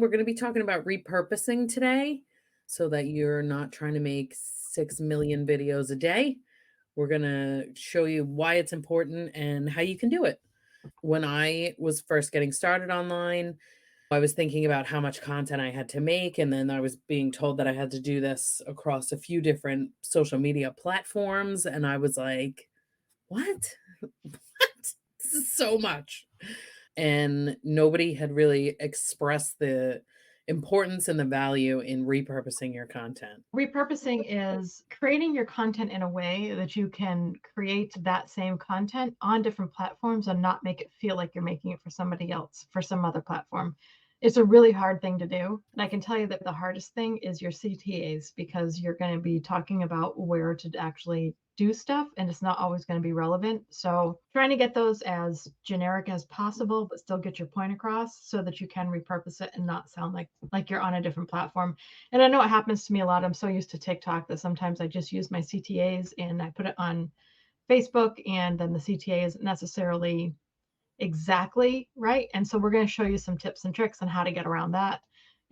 We're going to be talking about repurposing today so that you're not trying to make 6 million videos a day. We're going to show you why it's important and how you can do it. When I was first getting started online, I was thinking about how much content I had to make, and then I was being told that I had to do this across a few different social media platforms, and I was like, "What? What? This is so much." And nobody had really expressed the importance and the value in repurposing your content. Repurposing is creating your content in a way that you can create that same content on different platforms and not make it feel like you're making it for somebody else, for some other platform. It's a really hard thing to do. And I can tell you that the hardest thing is your CTAs, because you're going to be talking about where to actually do stuff and it's not always going to be relevant. So trying to get those as generic as possible, but still get your point across so that you can repurpose it and not sound like you're on a different platform. And I know it happens to me a lot. I'm so used to TikTok that sometimes I just use my CTAs and I put it on Facebook, and then the CTA isn't necessarily exactly right. And so we're going to show you some tips and tricks on how to get around that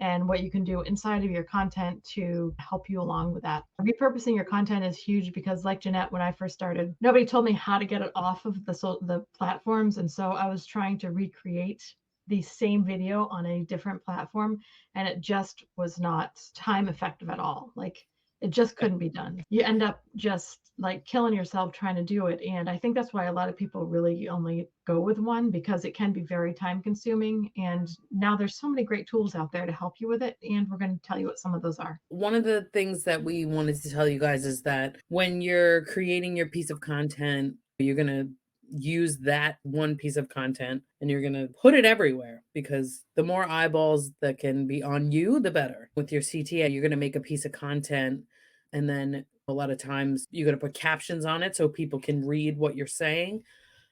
and what you can do inside of your content to help you along with that. Repurposing your content is huge because, like Jeanette, when I first started, nobody told me how to get it off of the platforms. And so I was trying to recreate the same video on a different platform, and it just was not time effective at all. Like, it just couldn't be done. You end up just like killing yourself trying to do it. And I think that's why a lot of people really only go with one, because it can be very time consuming. And now there's so many great tools out there to help you with it. And we're going to tell you what some of those are. One of the things that we wanted to tell you guys is that when you're creating your piece of content, you're going to use that one piece of content and you're going to put it everywhere, because the more eyeballs that can be on you, the better. With your CTA, you're going to make a piece of content, and then a lot of times you're going to put captions on it so people can read what you're saying.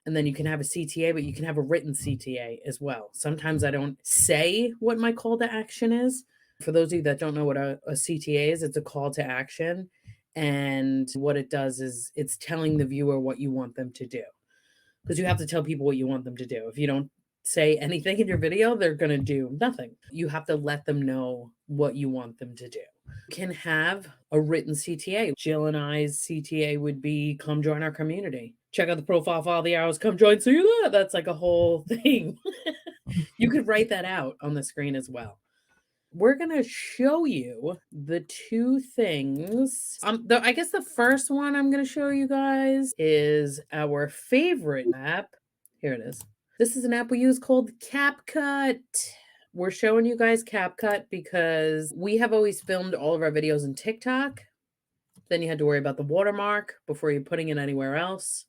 And then you can have a CTA, but you can have a written CTA as well. Sometimes I don't say what my call to action is. For those of you that don't know what a CTA is, it's a call to action. And what it does is it's telling the viewer what you want them to do, because you have to tell people what you want them to do. If you don't say anything in your video, they're going to do nothing. You have to let them know what you want them to do. You can have a written CTA. Jill and I's CTA would be, come join our community. Check out the profile for all the hours. Come join. See you there. That's like a whole thing. You could write that out on the screen as well. We're going to show you the two things. I guess the first one I'm going to show you guys is our favorite app. Here it is. This is an app we use called CapCut. We're showing you guys CapCut because we have always filmed all of our videos in TikTok. Then you had to worry about the watermark before you're putting it anywhere else.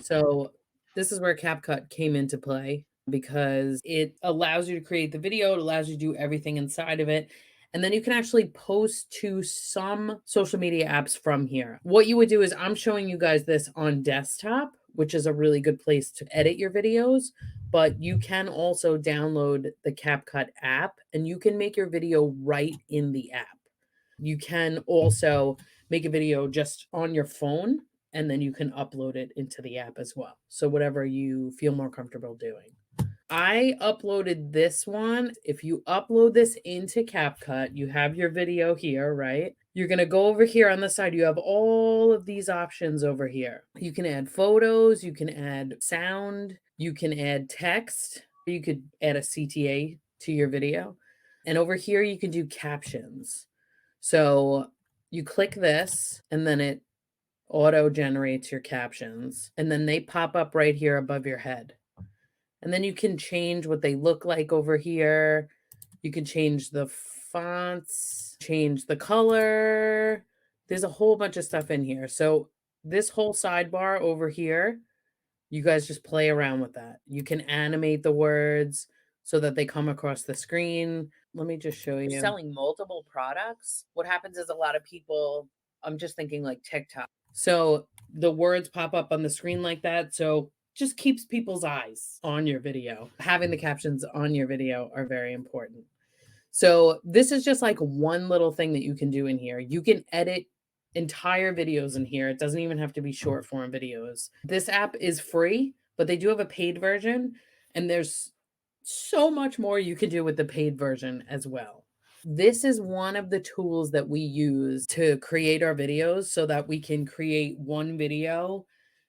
So this is where CapCut came into play, because it allows you to create the video, it allows you to do everything inside of it. And then you can actually post to some social media apps from here. What you would do is, I'm showing you guys this on desktop, which is a really good place to edit your videos, but you can also download the CapCut app and you can make your video right in the app. You can also make a video just on your phone, and then you can upload it into the app as well. So whatever you feel more comfortable doing. I uploaded this one. If you upload this into CapCut, you have your video here, right? You're going to go over here on the side. You have all of these options over here. You can add photos, you can add sound, you can add text, you could add a CTA to your video. And over here, you can do captions. So you click this, and then it auto generates your captions, and then they pop up right here above your head. And then you can change what they look like over here. You can change the fonts, change the color. There's a whole bunch of stuff in here. So this whole sidebar over here, you guys just play around with that. You can animate the words so that they come across the screen. Let me just show you. Selling multiple products, what happens is a lot of people, I'm just thinking like TikTok. So the words pop up on the screen like that. So just keeps people's eyes on your video. Having the captions on your video are very important. So this is just like one little thing that you can do in here. You can edit entire videos in here. It doesn't even have to be short form videos. This app is free, but they do have a paid version, and there's So much more you can do with the paid version as well. This is one of the tools that we use to create our videos so that we can create one video,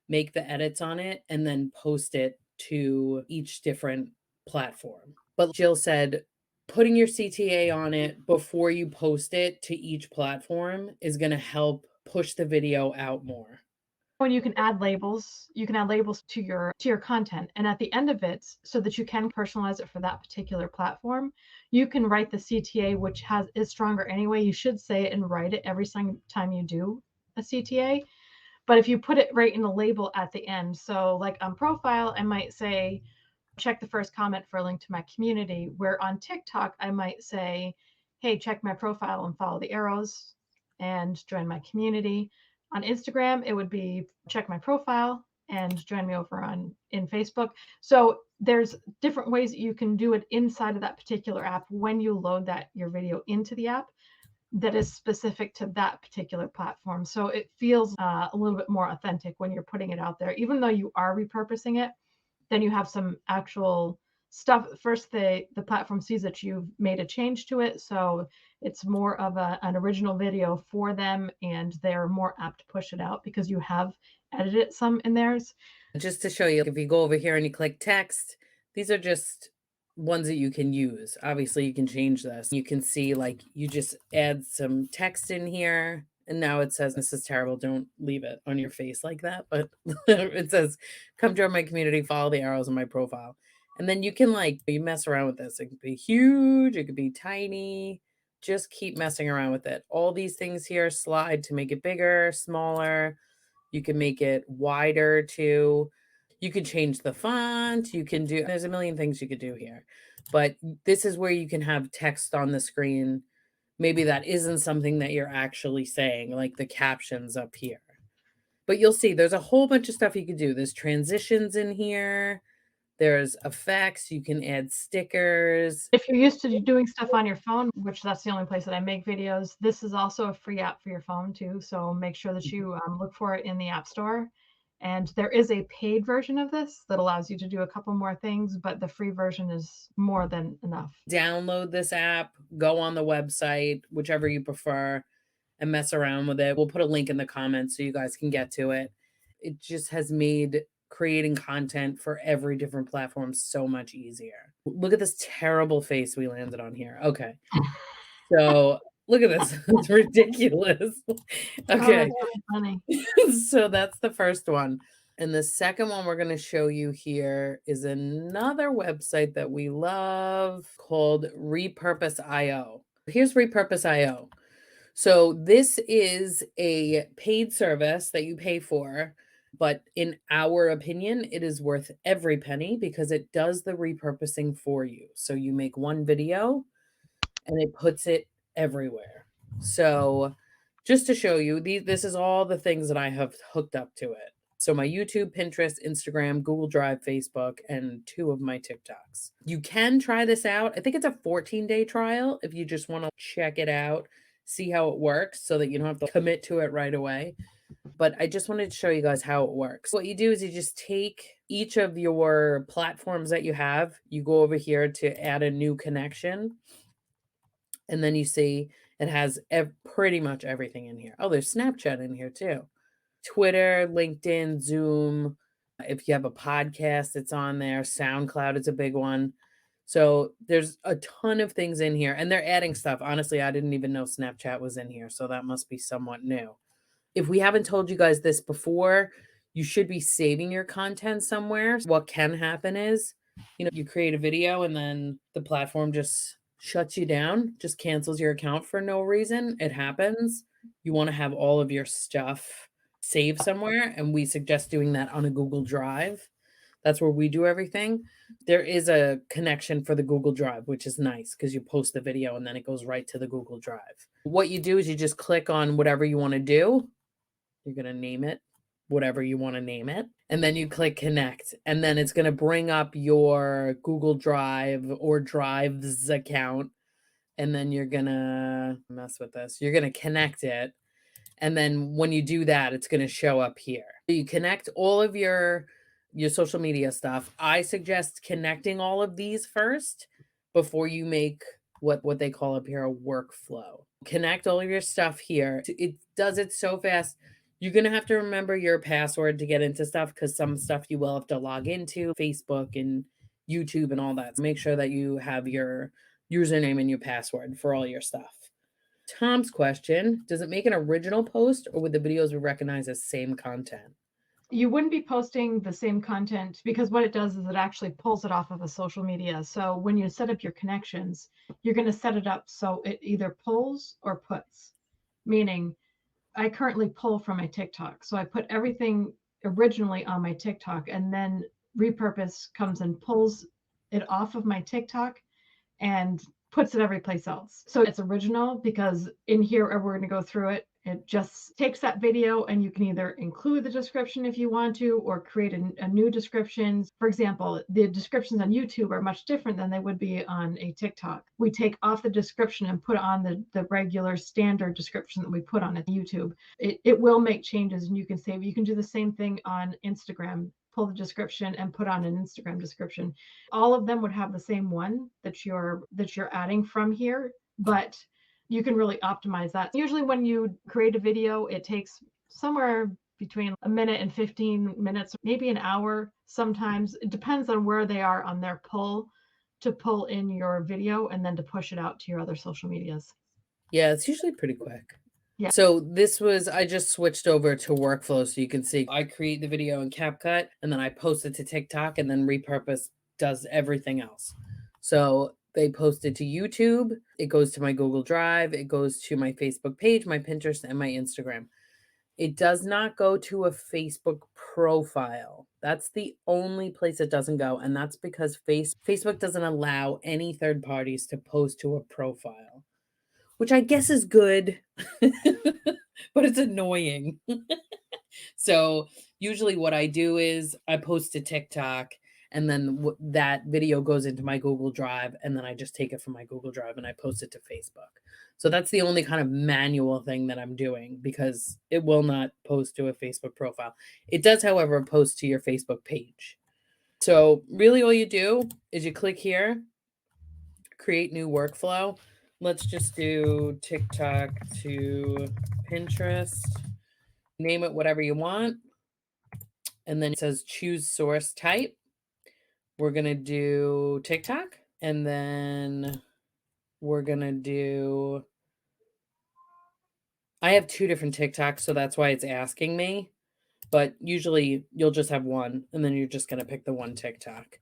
make the edits on it, and then post it to each different platform. But Jill said, putting your CTA on it before you post it to each platform is going to help push the video out more. When you can add labels to your content, and at the end of it, so that you can personalize it for that particular platform, you can write the CTA, which is stronger anyway. You should say it and write it every time you do a CTA. But if you put it right in the label at the end, so like on profile, I might say, check the first comment for a link to my community, where on TikTok, I might say, hey, check my profile and follow the arrows and join my community. On Instagram, it would be check my profile and join me over in Facebook. So there's different ways that you can do it inside of that particular app when you load your video into the app that is specific to that particular platform. So it feels a little bit more authentic when you're putting it out there, even though you are repurposing it. Then you have some actual stuff. First, the platform sees that you've made a change to it, so it's more of an original video for them, and they're more apt to push it out because you have edited some in theirs. Just to show you, if you go over here and you click text, these are just ones that you can use. Obviously, you can change this. You can see, like, you just add some text in here, and now it says, "This is terrible. Don't leave it on your face like that." But it says, "Come join my community, follow the arrows in my profile." And then you can, like, you mess around with this. It could be huge, it could be tiny. Just keep messing around with it. All these things here slide to make it bigger, smaller. You can make it wider too. You can change the font. There's a million things you could do here. But this is where you can have text on the screen. Maybe that isn't something that you're actually saying, like the captions up here. But you'll see there's a whole bunch of stuff you could do. There's transitions in here. There's effects. You can add stickers. If you're used to doing stuff on your phone, which that's the only place that I make videos, this is also a free app for your phone too. So make sure that you look for it in the App Store. And there is a paid version of this that allows you to do a couple more things, but the free version is more than enough. Download this app, go on the website, whichever you prefer, and mess around with it. We'll put a link in the comments so you guys can get to it. It just has made creating content for every different platform so much easier. Look at this terrible face we landed on here. Okay. So look at this. It's ridiculous. Oh, Okay. that's really funny. So that's the first one. And the second one we're going to show you here is another website that we love called Repurpose.io. Here's Repurpose.io. So this is a paid service that you pay for, but in our opinion, it is worth every penny because it does the repurposing for you. So you make one video and it puts it everywhere. So just to show you, this is all the things that I have hooked up to it. So my YouTube, Pinterest, Instagram, Google Drive, Facebook, and 2 of my TikToks. You can try this out. I think it's a 14-day trial if you just want to check it out, see how it works so that you don't have to commit to it right away. But I just wanted to show you guys how it works. What you do is you just take each of your platforms that you have, you go over here to add a new connection, and then you see it has pretty much everything in here. Oh, there's Snapchat in here too. Twitter, LinkedIn, Zoom. If you have a podcast, it's on there. SoundCloud is a big one. So there's a ton of things in here, and they're adding stuff. Honestly, I didn't even know Snapchat was in here, so that must be somewhat new. If we haven't told you guys this before, you should be saving your content somewhere. What can happen is, you create a video and then the platform just shuts you down, just cancels your account for no reason. It happens. You want to have all of your stuff saved somewhere, and we suggest doing that on a Google Drive. That's where we do everything. There is a connection for the Google Drive, which is nice because you post the video and then it goes right to the Google Drive. What you do is you just click on whatever you want to do. You're going to name it whatever you want to name it. And then you click connect. And then it's going to bring up your Google Drive or Drives account. And then you're going to mess with this. You're going to connect it. And then when you do that, it's going to show up here. You connect all of your your social media stuff, I suggest connecting all of these first before you make what they call up here a workflow. Connect all of your stuff here. It does it so fast. You're gonna have to remember your password to get into stuff because some stuff you will have to log into, Facebook and YouTube and all that. So make sure that you have your username and your password for all your stuff. Tom's question, does it make an original post or would the videos be recognized as same content? You wouldn't be posting the same content because what it does is it actually pulls it off of a social media. So when you set up your connections, you're going to set it up so it either pulls or puts, meaning I currently pull from my TikTok. So I put everything originally on my TikTok, and then Repurpose comes and pulls it off of my TikTok and puts it every place else. So it's original because in here, we're going to go through it. It just takes that video and you can either include the description if you want to, or create a new description. For example, the descriptions on YouTube are much different than they would be on a TikTok. We take off the description and put on the regular standard description that we put on a YouTube. It will make changes and you can save. You can do the same thing on Instagram. Pull the description and put on an Instagram description. All of them would have the same one that you're adding from here, but you can really optimize that. Usually when you create a video, it takes somewhere between a minute and 15 minutes, maybe an hour sometimes. It depends on where they are on their pull to pull in your video and then to push it out to your other social medias. Yeah, it's usually pretty quick. Yeah. So this was I just switched over to workflow so you can see I create the video in CapCut and then I post it to TikTok and then Repurpose does everything else. So they post it to YouTube, it goes to my Google Drive, it goes to my Facebook page, my Pinterest, and my Instagram. It does not go to a Facebook profile. That's the only place it doesn't go, and that's because Facebook doesn't allow any third parties to post to a profile, which I guess is good, but it's annoying. So usually what I do is I post to TikTok and then that video goes into my Google Drive and then I just take it from my Google Drive and I post it to Facebook. So that's the only kind of manual thing that I'm doing because it will not post to a Facebook profile. It does, however, post to your Facebook page. So really all you do is you click here, create new workflow. Let's just do TikTok to Pinterest. Name it whatever you want. And then it says choose source type. We're going to do TikTok. And then we're going to do. I have 2 different TikToks, so that's why it's asking me. But usually you'll just have one, and then you're just going to pick the one TikTok.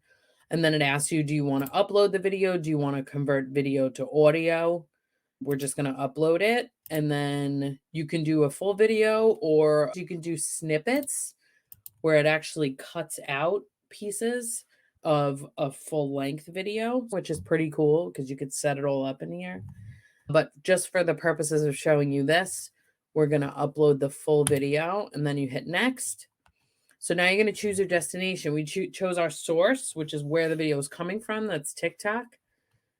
And then it asks you, do you want to upload the video? Do you want to convert video to audio? We're just going to upload it. And then you can do a full video or you can do snippets where it actually cuts out pieces of a full length video, which is pretty cool because you could set it all up in here. But just for the purposes of showing you this, we're going to upload the full video and then you hit next. So now you're going to choose your destination. We chose our source, which is where the video is coming from. That's TikTok.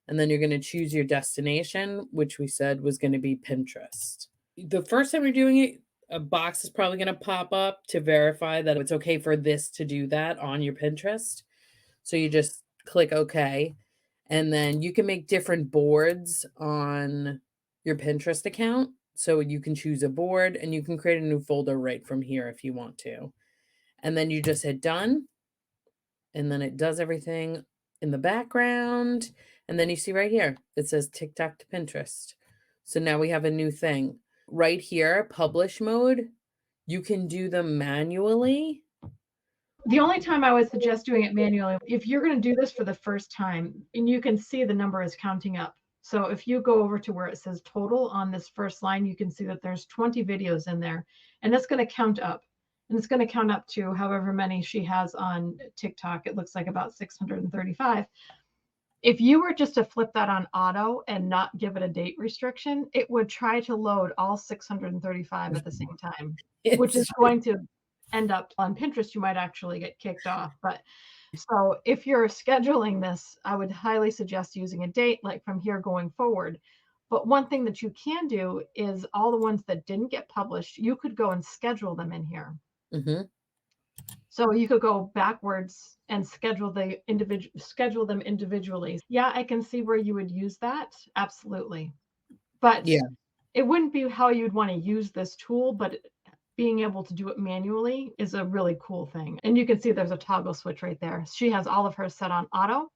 And then you're going to choose your destination, which we said was going to be Pinterest. The first time you're doing it, a box is probably going to pop up to verify that it's okay for this to do that on your Pinterest. So you just click OK. And then you can make different boards on your Pinterest account. So you can choose a board and you can create a new folder right from here if you want to. And then you just hit done. And then it does everything in the background. And then you see right here, it says TikTok to Pinterest. So now we have a new thing. Right here, publish mode, you can do them manually. The only time I would suggest doing it manually, if you're going to do this for the first time, and you can see the number is counting up. So if you go over to where it says total on this first line, you can see that there's 20 videos in there, and it's going to count up. And it's going to count up to however many she has on TikTok. It looks like about 635. If you were just to flip that on auto and not give it a date restriction, it would try to load all 635 at the same time, which is going to end up on Pinterest. You might actually get kicked off. But so if you're scheduling this, I would highly suggest using a date like from here going forward. But one thing that you can do is all the ones that didn't get published, you could go and schedule them in here. Mm-hmm. So you could go backwards and schedule them individually. Yeah, I can see where you would use that, absolutely. But Yeah. it wouldn't be how you'd wanna use this tool, but being able to do it manually is a really cool thing. And you can see there's a toggle switch right there. She has all of hers set on auto,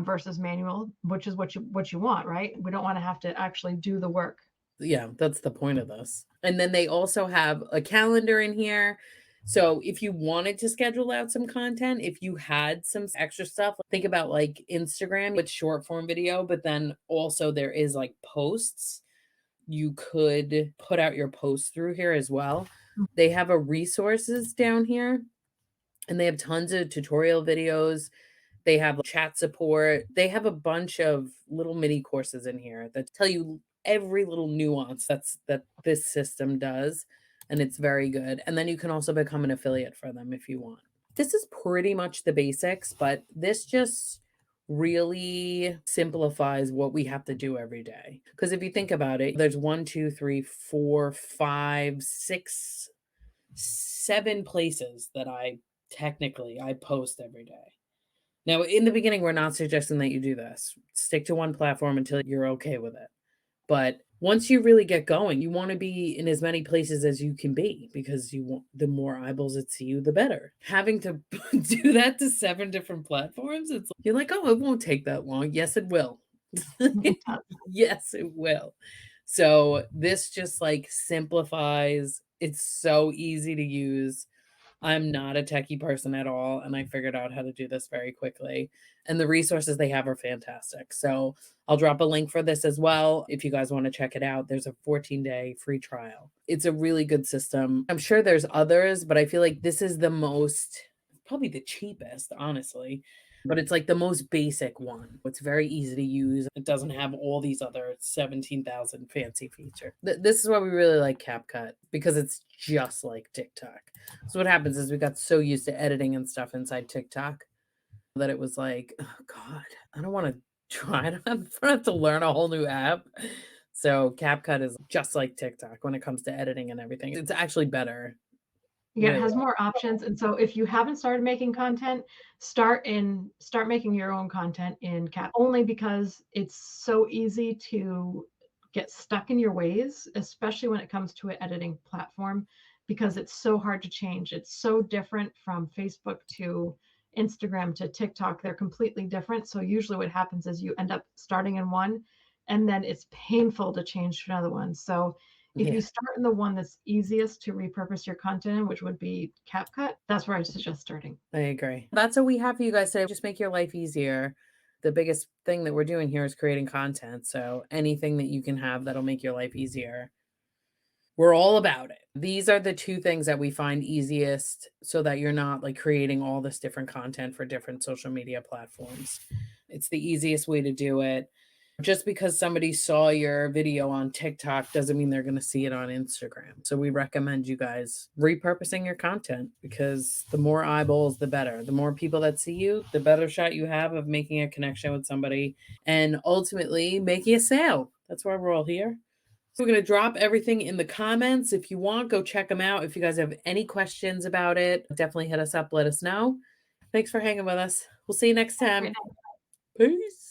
versus manual, which is what you want, right? We don't wanna have to actually do the work. Yeah, that's the point of this. And then they also have a calendar in here. So if you wanted to schedule out some content, if you had some extra stuff, think about like Instagram with short form video, but then also there is like posts. You could put out your posts through here as well. They have a resources down here and they have tons of tutorial videos. They have chat support. They have a bunch of little mini courses in here that tell you every little nuance that this system does, and it's very good. And then you can also become an affiliate for them if you want. This is pretty much the basics, but this just really simplifies what we have to do every day. Because if you think about it, there's one, two, three, four, five, six, 7 places that I post every day. Now, in the beginning, we're not suggesting that you do this. Stick to one platform until you're okay with it. But once you really get going, you want to be in as many places as you can be because you want the more eyeballs that see you, the better. Having to do that to 7 different platforms, you're like, oh, it won't take that long. Yes, it will. It does. Yes, it will. So this just like simplifies. It's so easy to use. I'm not a techie person at all, and I figured out how to do this very quickly. And the resources they have are fantastic. So I'll drop a link for this as well if you guys want to check it out. There's a 14-day free trial. It's a really good system. I'm sure there's others, but I feel like this is the most, probably the cheapest, honestly. But it's like the most basic one. It's very easy to use. It doesn't have all these other 17,000 fancy features. This is why we really like CapCut because it's just like TikTok. So what happens is we got so used to editing and stuff inside TikTok that it was like, oh God, I don't want to try. I don't have to learn a whole new app. So CapCut is just like TikTok when it comes to editing and everything. It's actually better. Yeah, it Really. has more options, and so if you haven't started making content, start making your own content in Cap, only because it's so easy to get stuck in your ways, especially when it comes to an editing platform, because it's so hard to change. It's so different from Facebook to Instagram to TikTok. They're completely different. So usually what happens is you end up starting in one, and then it's painful to change to another one. So if Yeah, you start in the one that's easiest to repurpose your content in, which would be CapCut, that's where I suggest starting. I agree. That's what we have for you guys today. Just make your life easier. The biggest thing that we're doing here is creating content. So anything that you can have that'll make your life easier, we're all about it. These are the 2 things that we find easiest so that you're not like creating all this different content for different social media platforms. It's the easiest way to do it. Just because somebody saw your video on TikTok doesn't mean they're going to see it on Instagram. So we recommend you guys repurposing your content because the more eyeballs, the better. The more people that see you, the better shot you have of making a connection with somebody and ultimately making a sale. That's why we're all here. So we're going to drop everything in the comments. If you want, go check them out. If you guys have any questions about it, definitely hit us up. Let us know. Thanks for hanging with us. We'll see you next Have a great time. night. Peace.